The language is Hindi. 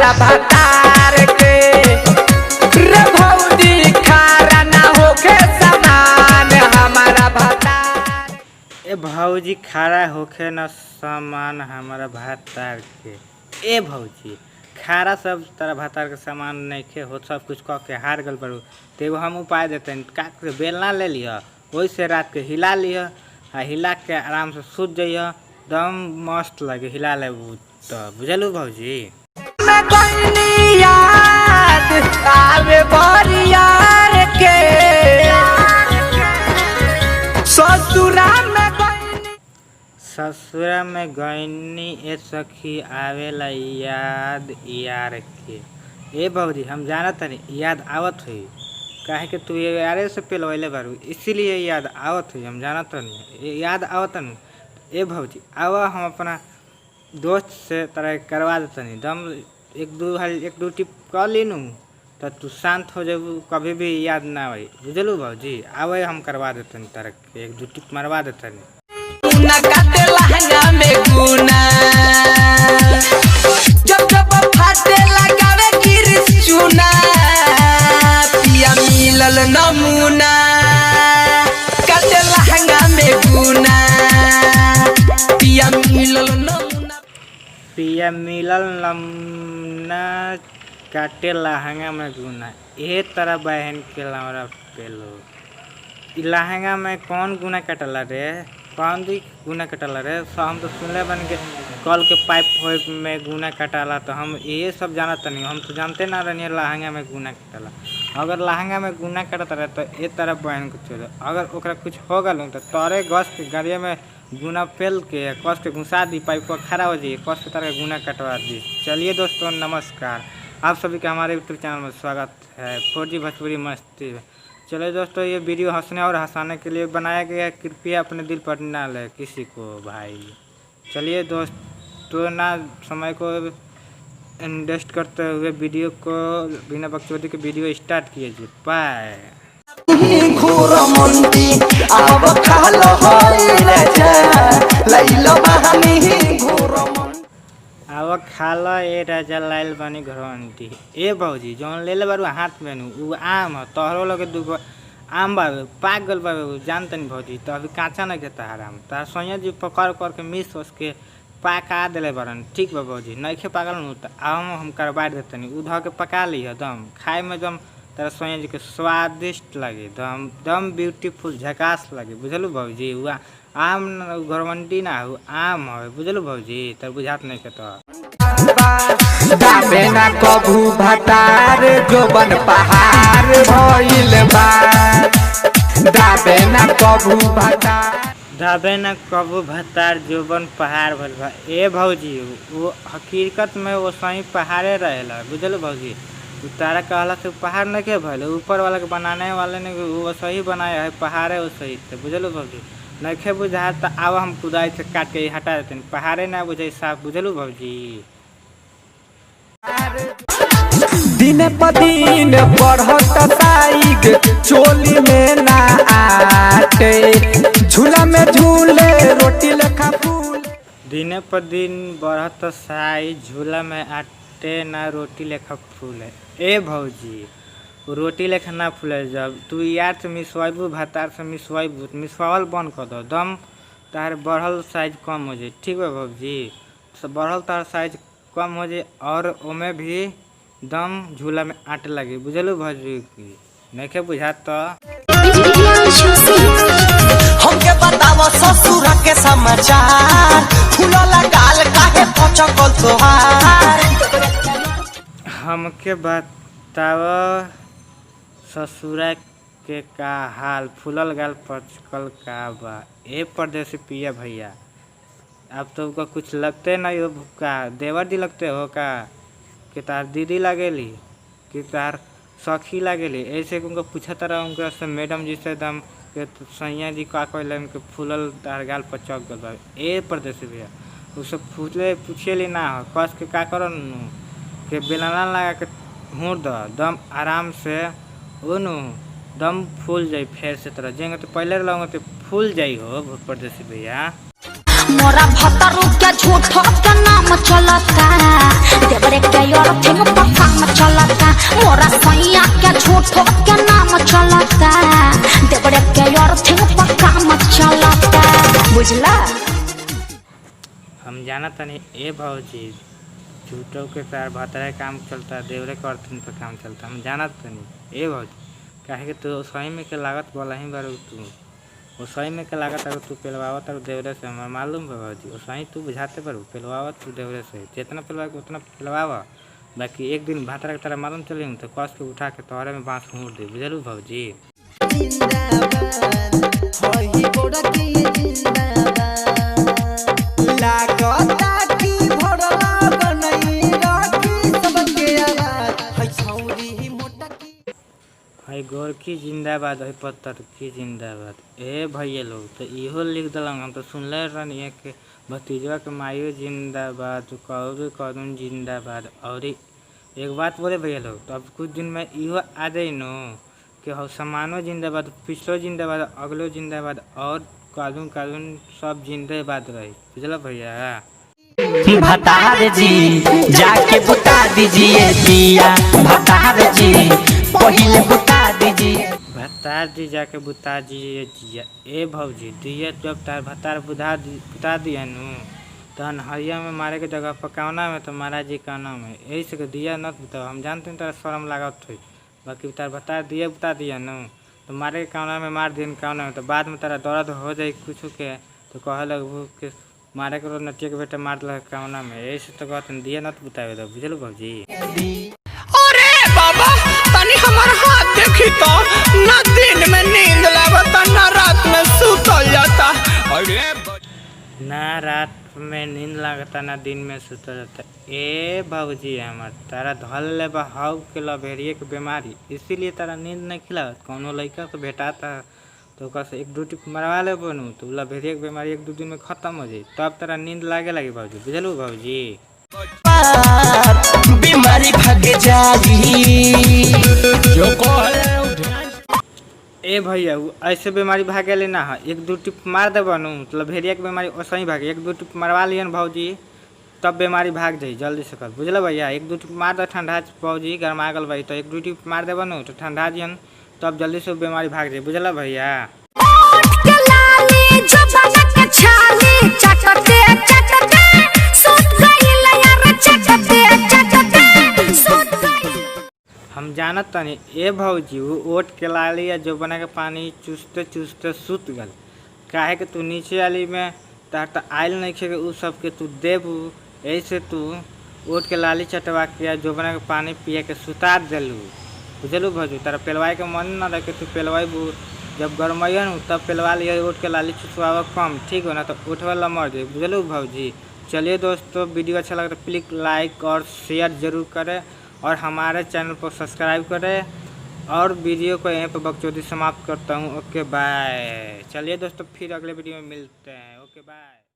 हमारा भतार के। रे भौजी खारा ना होके समान हमारा भतार। ए भौजी खारा होके न सामान हमारा भतार के। ए भौजी खारा सब तरह भतार के सामान नहीं खे हो, सब कुछ कह के हार गल पड़ू। तो एगो हम उपाय देते हैं, का बेलना ले लिह, वही से रात के हिला लिह, आ हिला के आराम से सूत जाइए, दम मस्त लगे हिला ले तो। बुझलू भौजी याद आवे बरियार के ससुरा में गईनी ए सखी आवेला याद यार के। ए भौजी हम जानत नहीं याद आवत हुई, काहे कि तू ये यारे से पेलवैले बारू, इसीलिए याद आवत हुई। हम जानत नहीं याद आवत नहीं। ए भौजी आवा हम अपना दोस्त से तरह करवा देते नहीं, दम एक दो टिप कर लीनू तो तू शांत हो जाबू, कभी भी याद ना आई। बुझलू भौजी आवे हम करवा देते नहीं, तरह एक दो टिप मरवा देते नहीं। लहंगा में गुना जब जब फाटे लगावे गिर चुना, पिया मिलल नमूना काटे लहंगा में गुना, पिया मिलल नमूना। पिया मिलल नमूना काटे लहंगा में गुना, ये तरह बहन के लौरा पेलो। लहंगा में कौन गुना कटला रे, कौन दी गुना कटाला रे। हम तो सुनले बन के कल के पाइप में गुना कटाला, तो हम ये सब जानत नहीं, हम तो जानते ना रही लहंगा में गुना कटाला। अगर लहंगा में गुना कटत रहे तो ये तरह बहन को चल, अगर ओकरा कुछ हो गल तो तोरे गस के गाड़िया में गुना पेल के कस के घुसा दी, पाइप खड़ा हो जाइए, कस के तरह गुना कटवा दी। चलिए दोस्तों नमस्कार, आप सभी का हमारे यूट्यूब चैनल में स्वागत है 4G भोजपुरी मस्ती। चलिए दोस्तों ये वीडियो हंसने और हंसाने के लिए बनाया गया है, कृपया अपने दिल पर ना ले किसी को भाई। चलिए दोस्तों ना समय को इन्वेस्ट करते हुए वीडियो को बिना बकचोदी के वीडियो स्टार्ट कीजिए। बाय। अब खा लो ए राजा लाइल बनी घरंटी। ए भौजी जौन ले ले बारू हाथ में उ आम है, तोहरो लगे दूगो आम बाबू पाक गल बाबू, जानते नहीं भौजी तो अभी काँचा नहीं देता हराम, तार सोया जी पकड़ कर के मिस उसके पका दिले बरन। ठीक बा भौजी नहीं खे पागल नु तो आम हम करवा देते नहीं, उ धो के पका ली दम खाए में दम तारा सोया जी के स्वादिष्ट लगे, दम दम ब्यूटीफुल झकास लगे। बुझलू भौजी हुआ आम घरवंटी ना हो आम है, बुझलू भौजी तब बुझात नहीं के तो। दाबे ना कभू भतार जोबन पहाड़ भइल बा, दाबे ना कभू भतार, दाबे ना कभू भतार जोबन पहाड़ भइल बा। ए भौजी वो हकीकत में वो सही पहाड़े रहेला, बुझलू भौजी तारा कहला से पहाड़ नहीं के भइल, ऊपर वाला के बनाने वाले ने वो सही बनाया है पहाड़े वो सही थे। बुझलू भौजी नहीं खे बुझा तो आव हम कुदाई से काट के हटा देते हैं, पहाड़े ना बुझे साफ। बुझलू भौजी दिन प दिन बढ़त साइग चोली में ना आटे, झूला में झूले रोटी लेखा फूल। दिन पर दिन बढ़त साइज झूला में आटे ना रोटी लेखा फूले। ए भौजी रोटी लेखा ना फूले, जब तू यार से मिसवाइबू भतार से मिसवाइबू मिसवावल बंद कर दो, दम तार बढ़ल साइज कम हो जाए। ठीक है भौजी बढ़ल तार साइज कम हो जाए और ओमे भी दम झूला में आटे लगे। बुझलू भौजी की नहीं के बुझा तो हमके बतावा ससुर के समाचार, फूलला गाल काहे पचकल तोहार। हमके बतावा ससुरा के का हाल, फूलल गाल पचकल का बा। ए परदेसी पिया भैया अब तो का कुछ लगते नहीं हो का, देवर दी लगते हो का, कि तार दीदी लगेली कि तार सखी लगेली, ऐसे उनको पूछता रहा उनके से मैडम जी से दम के सैया जी का कहले उनके फूलल तार गाल पर चौक गल। ए परदेसी भैया उससे फूले पूछेली ना हो कस के का कर के बेलना लगा के हूँ दम आराम से उनु दम फूल जाई फेर से तरह जेंगे तो पहले लगा तो फूल जाई हो परदेसी भैया। मोरा भतरू के झूठो के नाम चलता, देवरे के और थिंग पक्का में चलता मोरा सैया के झूठो के नाम चलता देवरे के और थिंग पक्का में चलता बुझला। हम जाना तनी ए भौजी झूठो के तार भतरे काम चलता देवरे के अर्थिन पे काम चलता। हम जाना तनी ए भौजी काहे कि तू सही में के लागत बोला ही बारू तू वो सही में के लागत अगर तू पेलवावत और देवरे से हमारा मालूम है भौजी वो सही तू बुझाते पर पेलवावत तू देवरे से जितना पेलवा उतना पेलवावा बाकी एक दिन भातरा के तरह मालूम चली तो कस के उठा के तोहरे में बाँस घूर दे बुझलू भौजी। है गोरखी जिंदाबाद है पत्थर की जिंदाबाद ए भैया लोग तो इहो लिख दिलंग हम तो सुनले रहनी कि भतीजवा के माइयो जिंदाबाद कौरू कौन जिंदाबाद। और एक बात बोले भैया लोग तो अब कुछ दिन में इहो आ जाए नो कि हो सामानो जिंदाबाद पिछलो जिंदाबाद अगलो जिंदाबाद और कानून कानून सब जिंदाबाद रही बुझल भैया। भतार जी जाके बुता दीजिए दिया भतार जी पहले बुता दीजिए भतार जी जाके बुता दीजिए दिया ए भौजी दिया जब तार भतार बुता दिया नु तहन हरिया में मारे के जगह पकावना में तो महाराज जी कहना में यही से दिया न बुता हम जानते हैं तारा शर्म लागत हुई बाकी तार भतार दिया बुता दिया नु तो मारे के कावना में मार दिया कावना में तो बाद में तारा दर्द हो जाए कुछ के तो कहे लग के मारे के नटिया के बेटा मार दिल कावना में यही से तो कहते दिया न बुतावे दो बुझल भौजी। अरे बाबा तनी हमार हाथ देखी तो ना दिन में नींद लागता ना रात में सुतल जाता। अरे ना रात में नींद लागता ना दिन में सुतल जाता ए भौजी हमार तारा धल ले हाउ के लभेरिए के बीमारी इसीलिए तारा नींद नहीं खिलावत कौनो लड़का तो भेटाता तो ओकर से एक दो टिप मरवा ले बनू तो लभेरिए के बीमारी एक दो दिन में खत्म हो जाए तब तारा नींद लागे लगी भौजी बुझलू भौजी। बीमारी भाग जाई जो ए भैया ऐसे बीमारी भागे लेना है एक दो टिप मार दे बनू मतलब भेड़िया की बीमारी वैसे ही भागे एक दो टिप मरवा लियन भौजी तब बीमारी भाग जाई जल्दी से कर बुझल भैया। एक दो टिप मार दे ठंडा भौजी गरमा गल भाई तो एक दो टिप मार दे बनू तो ठंडा दियन तब जल्दी से बीमारी भाग जाए बुझल भैया। हम जानत तनी ए भौजी वो ओट के लाली या जो बना के पानी चूसते चूसते सुत गल काहे कि तू नीचे वाली में तार आयल नहीं खे उ सब के तू देबू ऐसे तू ओट के लाली चटवा के जो बना के पानी पिए के सुता दिलू बुझलू भौजी। तारा पेलवाए के मन न रखे तू पेलवाबू जब गरमैन तब पेलवा लिया ओट के लाली चुसवा कम ठीक हो ना तो ओट वाला मर जाए बुझलू भौजी। चलिए दोस्तों वीडियो अच्छा लगा तो प्लीज़ लाइक और शेयर ज़रूर करें और हमारे चैनल को सब्सक्राइब करें और वीडियो को यहीं पर बकचोदी समाप्त करता हूँ। Okay bye. चलिए दोस्तों फिर अगले वीडियो में मिलते हैं। Okay bye.